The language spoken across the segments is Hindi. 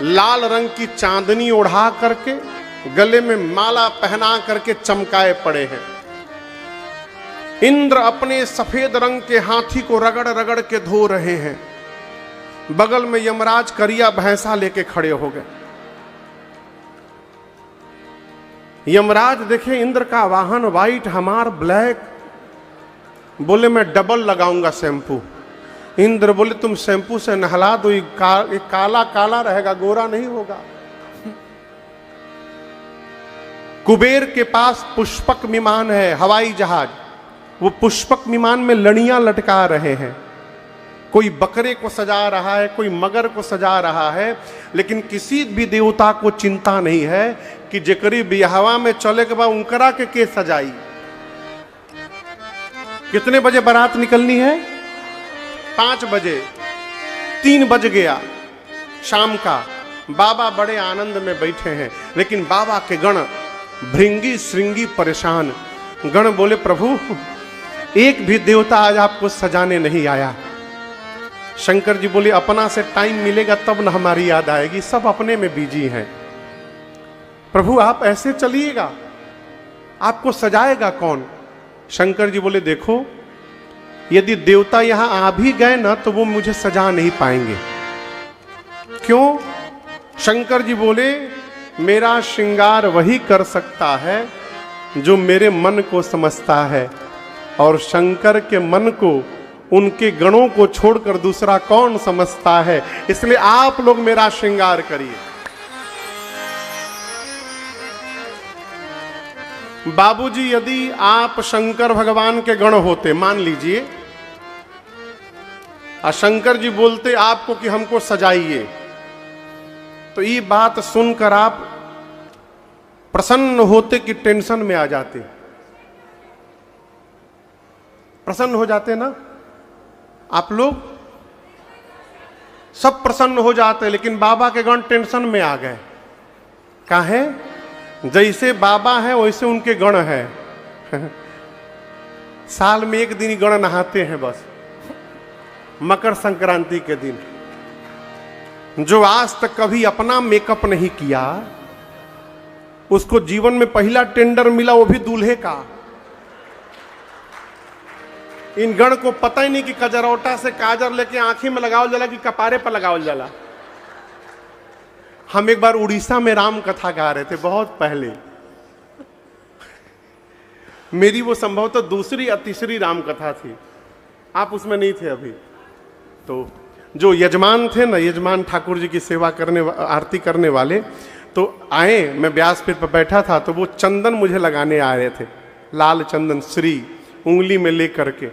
लाल रंग की चांदनी ओढ़ा करके, गले में माला पहना करके चमकाए पड़े हैं। इंद्र अपने सफेद रंग के हाथी को रगड़ रगड़ के धो रहे हैं। बगल में यमराज करिया भैंसा लेके खड़े हो गए। यमराज देखे इंद्र का वाहन व्हाइट, हमार ब्लैक। बोले मैं डबल लगाऊंगा शैंपू। इंद्र बोले तुम शैंपू से नहला दो, ये काला काला रहेगा, गोरा नहीं होगा। कुबेर के पास पुष्पक विमान है, हवाई जहाज। वो पुष्पक विमान में लड़ियां लटका रहे हैं। कोई बकरे को सजा रहा है, कोई मगर को सजा रहा है, लेकिन किसी भी देवता को चिंता नहीं है कि जेकरी बियाहवा में चले के बाद उनकरा के सजाई। कितने बजे बारात निकलनी है? 5 बजे। 3 बज गया शाम का। बाबा बड़े आनंद में बैठे हैं, लेकिन बाबा के गण भृंगी श्रृंगी परेशान। गण बोले प्रभु एक भी देवता आज आपको सजाने नहीं आया। शंकर जी बोले अपना से टाइम मिलेगा तब न हमारी याद आएगी, सब अपने में बिजी हैं। प्रभु आप ऐसे चलिएगा, आपको सजाएगा कौन? शंकर जी बोले देखो यदि देवता यहां आ भी गए ना तो वो मुझे सजा नहीं पाएंगे। क्यों? शंकर जी बोले मेरा श्रृंगार वही कर सकता है जो मेरे मन को समझता है, और शंकर के मन को, उनके गणों को छोड़कर दूसरा कौन समझता है। इसलिए आप लोग मेरा श्रृंगार करिए। बाबूजी यदि आप शंकर भगवान के गण होते, मान लीजिए, और शंकर जी बोलते आपको कि हमको सजाइए, तो ये बात सुनकर आप प्रसन्न होते कि टेंशन में आ जाते? प्रसन्न हो जाते ना आप लोग? सब प्रसन्न हो जाते, लेकिन बाबा के गण टेंशन में आ गए। काहे? जैसे बाबा है वैसे उनके गण है। साल में 1 दिन गण नहाते हैं बस, मकर संक्रांति के दिन। जो आज तक कभी अपना मेकअप नहीं किया, उसको जीवन में पहला टेंडर मिला, वो भी दूल्हे का। इन गण को पता ही नहीं कि कजरौटा से काजर लेके आंखी में लगावल जाला कि कपारे पर लगावल जाला। हम एक बार उड़ीसा में राम कथा गा रहे थे बहुत पहले। मेरी वो संभवतः दूसरी या तीसरी राम कथा थी, आप उसमें नहीं थे अभी। तो जो यजमान थे ना, यजमान ठाकुर जी की सेवा करने, आरती करने वाले, तो आए, मैं व्यासपीठ पर बैठा था, तो वो चंदन मुझे लगाने आ रहे थे, लाल चंदन श्री उंगली में ले करके।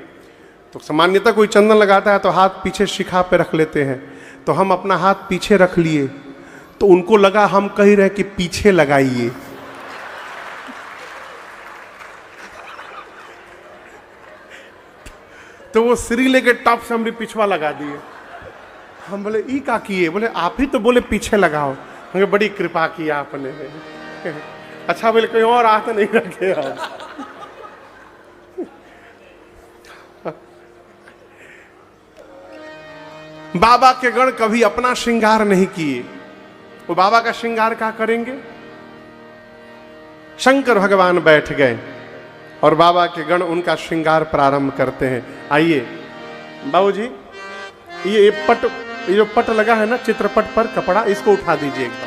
तो सामान्यतः कोई चंदन लगाता है तो हाथ पीछे शिखा पे रख लेते हैं, तो हम अपना हाथ पीछे रख लिए, तो उनको लगा हम कह रहे हैं कि पीछे लगाइए। तो वो श्री लेके टॉप से हमने पिछवा लगा दिए। हम बोले ई का किए? बोले आप ही तो बोले पीछे लगाओ। हमें बड़ी कृपा किया आपने। अच्छा बोले कोई और हाथ नहीं रखे आप। बाबा के गण कभी अपना श्रृंगार नहीं किए, वो बाबा का श्रृंगार क्या करेंगे? शंकर भगवान बैठ गए और बाबा के गण उनका श्रृंगार प्रारंभ करते हैं। आइए बाबूजी, ये जो पट लगा है ना चित्रपट पर कपड़ा, इसको उठा दीजिए एकदम।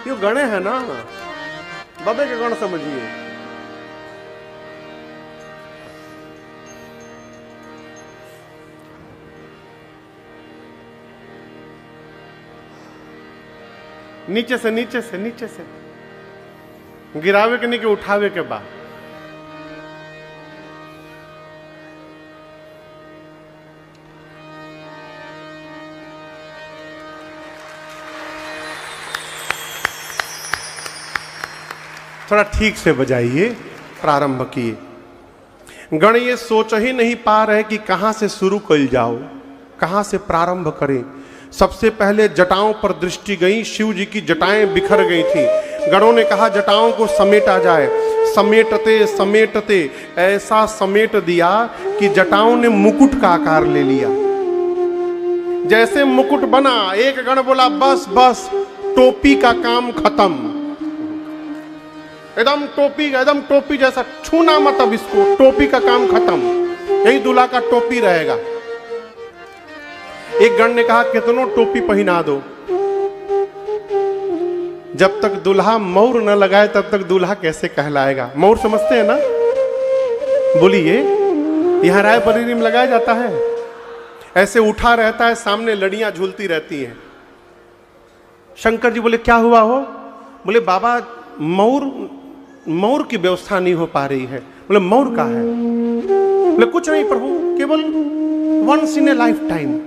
ये गणे है ना, बाबे के गण समझिए। नीचे से नीचे से नीचे से गिरावे के नहीं कि उठावे के बाद। थोड़ा ठीक से बजाइए। प्रारंभ किए। गण ये सोच ही नहीं पा रहे कि कहां से शुरू कल जाओ, कहां से प्रारंभ करें। सबसे पहले जटाओं पर दृष्टि गई। शिव जी की जटाएं बिखर गई थी। गणों ने कहा जटाओं को समेटा जाए। समेटते समेटते ऐसा समेट दिया कि जटाओं ने मुकुट का आकार ले लिया। जैसे मुकुट बना, एक गण बोला बस बस टोपी का काम खत्म, एकदम टोपी जैसा, छूना मत अब इसको, टोपी का काम खत्म, यही दूल्हा का टोपी रहेगा। एक गण ने कहा कितनों टोपी पहना दो, जब तक दूल्हा मौर न लगाए तब तक दूल्हा कैसे कहलाएगा। मौर समझते हैं ना, बोलिए, यहां रायबरेली में लगाया जाता है, ऐसे उठा रहता है, सामने लड़ियां झूलती रहती हैं। शंकर जी बोले क्या हुआ हो? बोले बाबा मौर की व्यवस्था नहीं हो पा रही है। बोले मौर का है? बोले कुछ नहीं प्रभु, केवल once in a lifetime,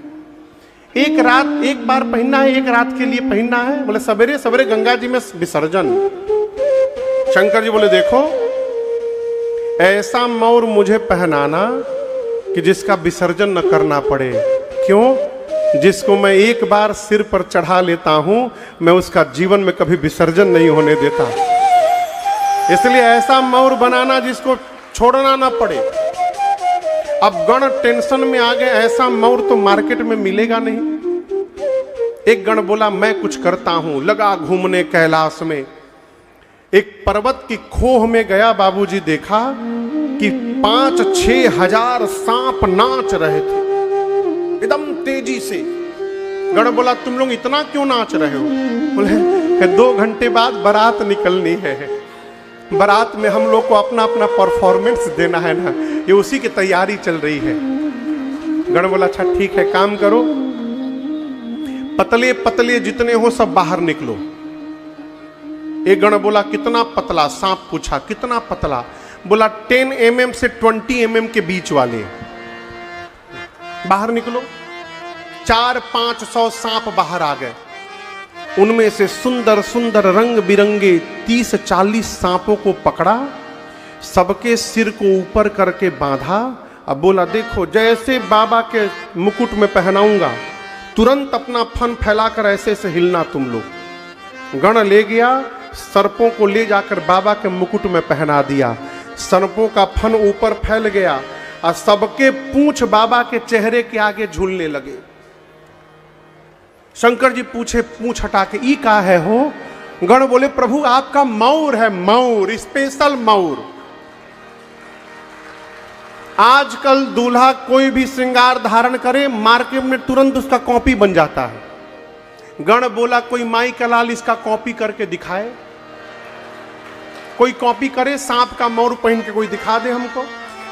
एक रात, एक बार पहनना है, एक रात के लिए पहनना है। बोले सवेरे सवेरे गंगा जी में विसर्जन। शंकर जी बोले देखो, ऐसा मौर मुझे पहनाना कि जिसका विसर्जन न करना पड़े। क्यों? जिसको मैं एक बार सिर पर चढ़ा लेता हूं, मैं उसका जीवन में कभी विसर्जन नहीं होने देता। इसलिए ऐसा मौर बनाना जिसको छोड़ना ना पड़े। अब गण टेंशन में आ गए, ऐसा मौर तो मार्केट में मिलेगा नहीं। एक गण बोला मैं कुछ करता हूं, लगा घूमने कैलाश में। एक पर्वत की खोह में गया, बाबूजी देखा कि 5-6 हजार सांप नाच रहे थे एकदम तेजी से। गण बोला तुम लोग इतना क्यों नाच रहे हो? बोले 2 घंटे बाद बारात निकलनी है, बारात में हम लोग को अपना अपना परफॉर्मेंस देना है ना, ये उसी की तैयारी चल रही है। गण बोला अच्छा ठीक है, काम करो, पतले पतले जितने हो सब बाहर निकलो। एक गण बोला कितना पतला? सांप पूछा कितना पतला? बोला 10 mm से 20 mm के बीच वाले बाहर निकलो। 400-500 सांप बाहर आ गए। उनमें से सुंदर सुंदर रंग बिरंगे 30-40 सांपों को पकड़ा, सबके सिर को ऊपर करके बांधा। अब बोला देखो, जैसे बाबा के मुकुट में पहनाऊंगा, तुरंत अपना फन फैलाकर ऐसे ऐसे हिलना तुम लोग। गण ले गया, सर्पों को ले जाकर बाबा के मुकुट में पहना दिया। सर्पों का फन ऊपर फैल गया और सबके पूंछ बाबा के चेहरे के आगे झूलने लगे। शंकर जी पूछे पूंछ हटा के ई का है हो? गण बोले प्रभु आपका मौर है, मौर, स्पेशल मौर। आजकल दूल्हा कोई भी श्रृंगार धारण करे, मार्केट में तुरंत उसका कॉपी बन जाता है। गण बोला कोई माई का लाल इसका कॉपी करके दिखाए, कोई कॉपी करे, सांप का मौर पहन के कोई दिखा दे हमको।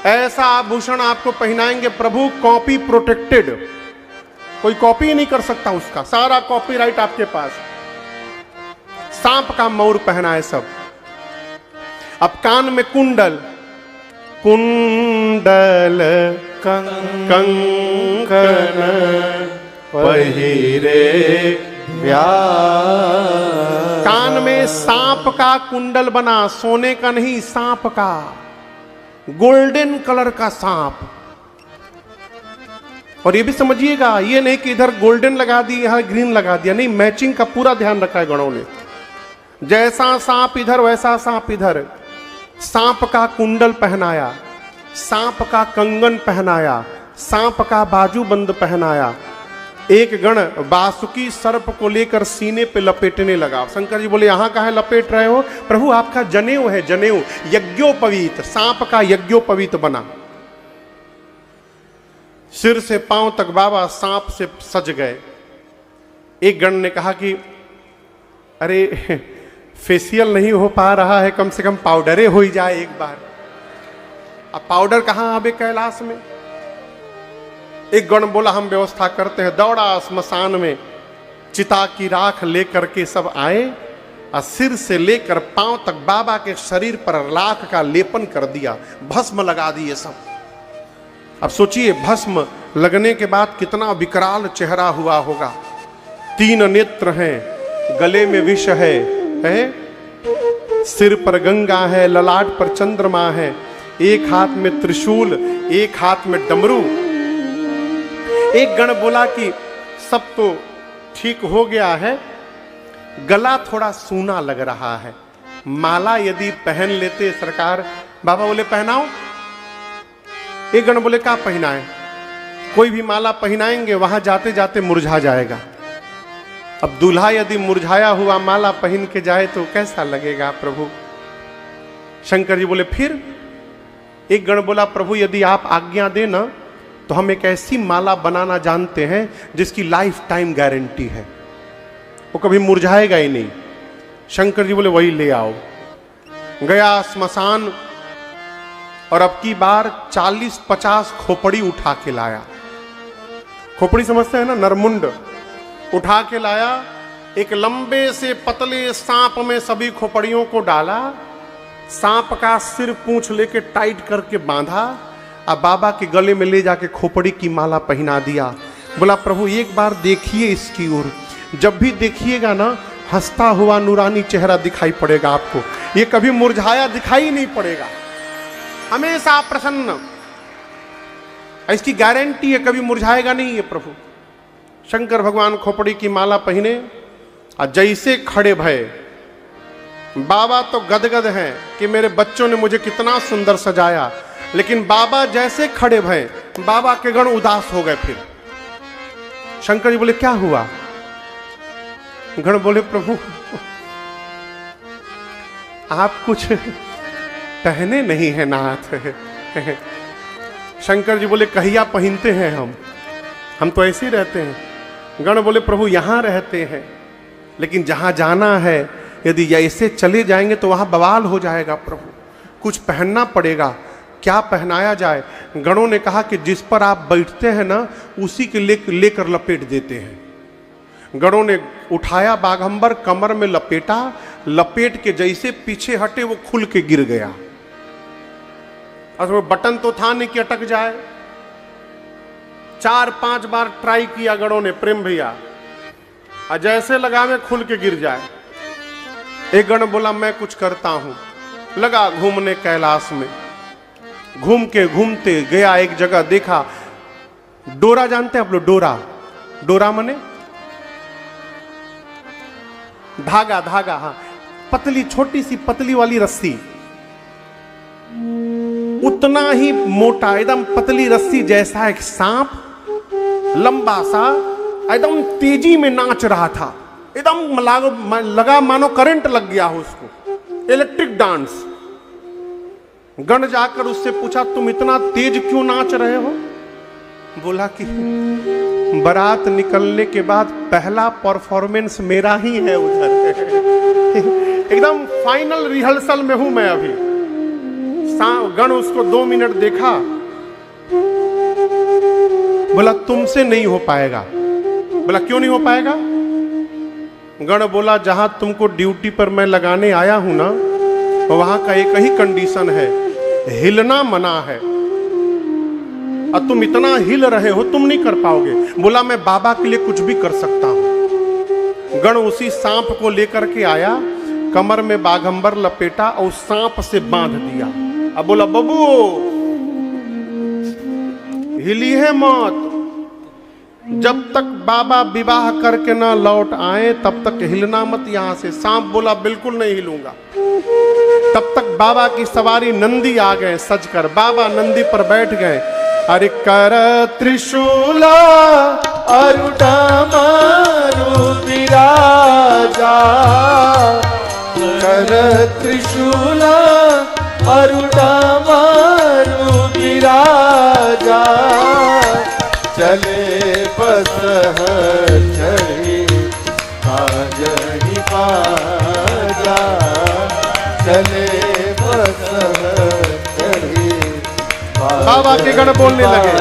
ऐसा आभूषण आपको पहनाएंगे प्रभु, कॉपी प्रोटेक्टेड, कोई कॉपी ही नहीं कर सकता उसका, सारा कॉपीराइट आपके पास। सांप का मौर पहना है सब। अब कान में कुंडल, कुंडल कंकण पहिरे कान में सांप का कुंडल बना, सोने का नहीं, सांप का, गोल्डन कलर का सांप। और ये भी समझिएगा, ये नहीं कि इधर गोल्डन लगा दी यहां ग्रीन लगा दिया, नहीं, मैचिंग का पूरा ध्यान रखा है गणों ने। जैसा सांप इधर वैसा सांप इधर। सांप का कुंडल पहनाया, सांप का कंगन पहनाया, सांप का बाजूबंद पहनाया। एक गण बासुकी सर्प को लेकर सीने पे लपेटने लगा। शंकर जी बोले यहां काहे लपेट रहे हो? प्रभु आपका जनेऊ है, जनेऊ, यज्ञोपवीत, सांप का यज्ञोपवीत बना। सिर से पांव तक बाबा सांप से सज गए। एक गण ने कहा कि अरे फेशियल नहीं हो पा रहा है, कम से कम पाउडरे हो ही जाए एक बार। अब पाउडर कहां आवे कैलाश में? एक गण बोला हम व्यवस्था करते हैं। दौड़ा स्मशान में, चिता की राख लेकर के सब आए और सिर से लेकर पांव तक बाबा के शरीर पर राख का लेपन कर दिया, भस्म लगा दिए सब। अब सोचिए भस्म लगने के बाद कितना विकराल चेहरा हुआ होगा। 3 नेत्र हैं, गले में विष है, सिर पर गंगा है, ललाट पर चंद्रमा है, एक हाथ में त्रिशूल, एक हाथ में डमरू। एक गण बोला कि सब तो ठीक हो गया है, गला थोड़ा सूना लग रहा है, माला यदि पहन लेते सरकार। बाबा बोले पहनाओ। एक गण बोले क्या पहना है? कोई भी माला पहनाएंगे वहां जाते जाते मुरझा जाएगा। अब दूल्हा यदि मुरझाया हुआ माला पहन के जाए तो कैसा लगेगा प्रभु? शंकर जी बोले फिर? एक गण बोला प्रभु यदि आप आज्ञा देना तो हम एक ऐसी माला बनाना जानते हैं जिसकी लाइफ टाइम गारंटी है, वो कभी मुरझाएगा ही नहीं। शंकर जी बोले वही ले आओ। गया स्मशान और अब की बार 40-50 खोपड़ी उठा के लाया। खोपड़ी समझते हैं ना, नरमुंड उठा के लाया। एक लंबे से पतले सांप में सभी खोपड़ियों को डाला, सांप का सिर पूंछ लेके टाइट करके बांधा, अब बाबा के गले में ले जाके खोपड़ी की माला पहना दिया। बोला प्रभु एक बार देखिए इसकी ओर, जब भी देखिएगा ना हंसता हुआ नूरानी चेहरा दिखाई पड़ेगा आपको, ये कभी मुरझाया दिखाई नहीं पड़ेगा, हमेशा प्रसन्न, इसकी गारंटी है, कभी मुरझाएगा नहीं ये प्रभु। शंकर भगवान खोपड़ी की माला पहने और जैसे खड़े भये, बाबा तो गदगद हैं कि मेरे बच्चों ने मुझे कितना सुंदर सजाया, लेकिन बाबा जैसे खड़े भये बाबा के गण उदास हो गए। फिर शंकर जी बोले क्या हुआ? गण बोले प्रभु आप कुछ पहने नहीं है नाथ। शंकर जी बोले कहिया पहनते हैं हम तो ऐसे ही रहते हैं। गण बोले प्रभु यहां रहते हैं, लेकिन जहां जाना है यदि ऐसे चले जाएंगे तो वहां बवाल हो जाएगा प्रभु, कुछ पहनना पड़ेगा। क्या पहनाया जाए? गणों ने कहा कि जिस पर आप बैठते हैं ना उसी के लेकर लपेट देते हैं। गणों ने उठाया बाघंबर, कमर में लपेटा, लपेट के जैसे पीछे हटे वो खुल के गिर गया। और वो बटन तो था नहीं कि अटक जाए। 4-5 बार ट्राई किया गणों ने, प्रेम भैया, और जैसे लगा में खुल के गिर जाए। एक गण बोला मैं कुछ करता हूं, लगा घूमने कैलाश में। घूमते गया एक जगह, देखा डोरा, जानते हैं आप लोग डोरा? डोरा मने धागा, हाँ, पतली छोटी सी पतली वाली रस्सी, उतना ही मोटा एकदम पतली रस्सी जैसा एक सांप, लंबा सा, एकदम तेजी में नाच रहा था, एकदम लगा मानो करंट लग गया हो उसको, इलेक्ट्रिक डांस। गण जाकर उससे पूछा तुम इतना तेज क्यों नाच रहे हो? बोला कि बारात निकलने के बाद पहला परफॉर्मेंस मेरा ही है उधर। एकदम फाइनल रिहर्सल में हूं मैं अभी। गण उसको 2 मिनट देखा, बोला तुमसे नहीं हो पाएगा। बोला क्यों नहीं हो पाएगा? गण बोला जहां तुमको ड्यूटी पर मैं लगाने आया हूं ना, वहां का एक ही कंडीशन है, हिलना मना है, और तुम इतना हिल रहे हो तुम नहीं कर पाओगे। बोला मैं बाबा के लिए कुछ भी कर सकता हूं। गण उसी सांप को लेकर के आया, कमर में बाघंबर लपेटा और सांप से बांध दिया। अब बोला बबू हिली है मौत, जब तक बाबा विवाह करके ना लौट आए तब तक हिलना मत यहां से। सांप बोला बिल्कुल नहीं हिलूंगा। तब तक बाबा की सवारी नंदी आ गए सजकर, बाबा नंदी पर बैठ गए। अरे कर त्रिशूला अरुणा मारू विराजा, कर त्रिशूला अरुणा मारू विराजा, चले बस चढ़ी आज ही बाजा, चले बस चढ़ी। बाबा के गण बोलने लगे,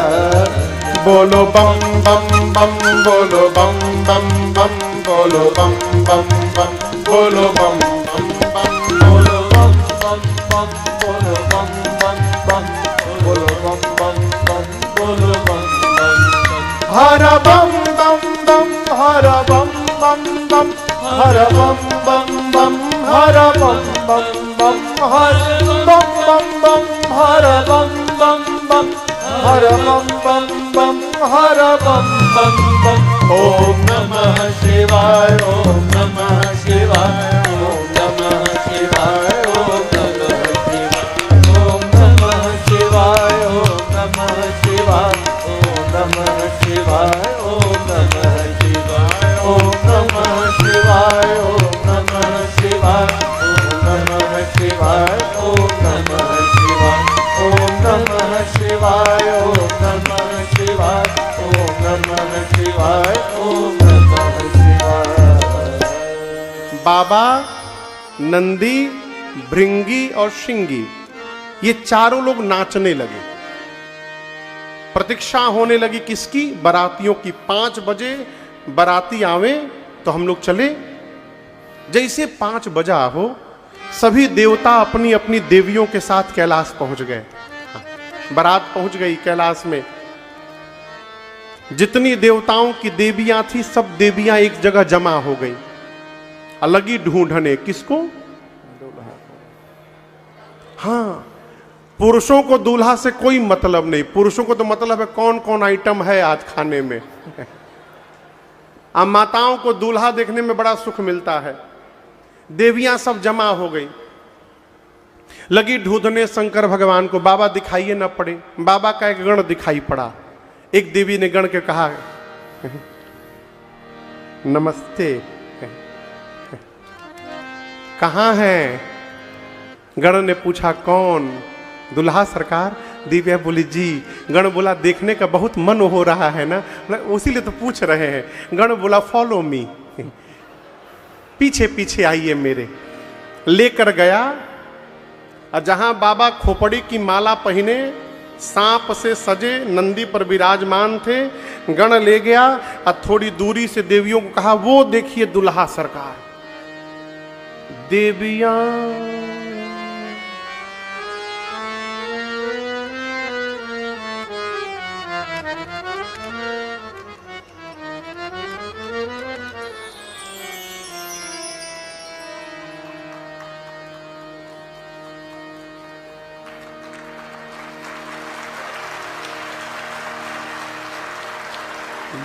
बोलो बम बम बम, बोलो बम बम बम, बोलो बम बम बम, बोलो बम बम बम, बोलो बम बम बम, बोलो बम बम बम, बोलो बम बम बम, बोलो बम बम बम। हर बम बम बम, हर बम बम बम, हर बम बम बम, हर बम बम बम, हर बम बम बम, हर बम बम बम, हर बम बम बम, हर बम बम बम। ओम नमः शिवाय, ओम नमः शिवाय, ओम नमः शिवाय, ओम नमः शिवाय, ओम नमः शिवाय, ओम नमः शिवाय, ओम नमः नमः शिवाय, ओम नमः शिवाय। बाबा, नंदी, भृंगी और श्रृंगी, ये चारों लोग नाचने लगे। प्रतीक्षा होने लगी किसकी? बारातियों की। 5 बजे बाराती आवे तो हम लोग चले। जैसे 5 बजा हो, सभी देवता अपनी अपनी देवियों के साथ कैलाश पहुंच गए। बारात पहुंच गई कैलाश में। जितनी देवताओं की देवियां थी, सब देवियां एक जगह जमा हो गई। अलग ही ढूंढने किसको? हाँ, पुरुषों को दूल्हा से कोई मतलब नहीं। पुरुषों को तो मतलब है कौन कौन आइटम है आज खाने में। अब माताओं को दूल्हा देखने में बड़ा सुख मिलता है। देवियां सब जमा हो गई, लगी ढूंढने शंकर भगवान को। बाबा दिखाइए न पड़े। बाबा का एक गण दिखाई पड़ा। एक देवी ने गण के कहा, नमस्ते, कहां है? गण ने पूछा, कौन? दुल्हा सरकार। दिव्या बोली, जी। गण बोला, देखने का बहुत मन हो रहा है ना, उसीलिए तो पूछ रहे हैं। गण बोला, फॉलो मी, पीछे पीछे आइए मेरे। लेकर गया, और जहां बाबा खोपड़ी की माला पहने, सांप से सजे नंदी पर विराजमान थे, गण ले गया और थोड़ी दूरी से देवियों को कहा, वो देखिए दुल्हा सरकार। देवियां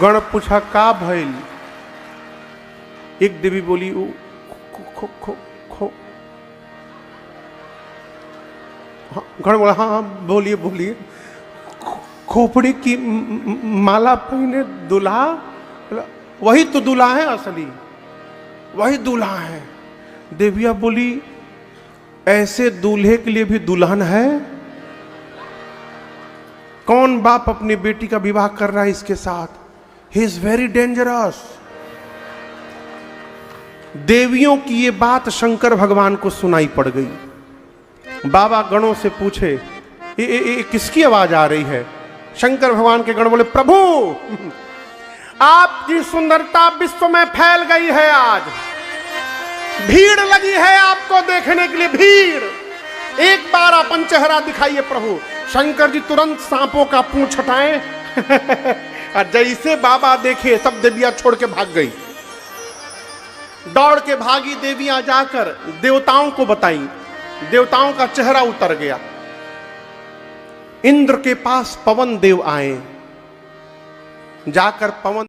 गण पूछा, का भइल? एक देवी बोली, खो खो खो। गण बोला, हाँ हाँ बोलिए बोलिए। खोपड़ी की माला पहने दूल्हा? वही तो दूल्हा है असली, वही दूल्हा है। देविया बोली, ऐसे दूल्हे के लिए भी दुल्हन है? कौन बाप अपनी बेटी का विवाह कर रहा है इसके साथ? He is very dangerous. देवियों की ये बात शंकर भगवान को सुनाई पड़ गई। बाबा गणों से पूछे, ये किसकी आवाज आ रही है? शंकर भगवान के गण बोले, प्रभु, आपकी सुंदरता विश्व में फैल गई है। आज भीड़ लगी है आपको देखने के लिए, भीड़। एक बार अपन चेहरा दिखाइए प्रभु। शंकर जी तुरंत सांपों का पूंछ हटाए और जैसे बाबा देखे, सब देवियां छोड़ के भाग गई। दौड़ के भागी देवियां जाकर देवताओं को बताई। देवताओं का चेहरा उतर गया। इंद्र के पास पवन देव आए। जाकर पवन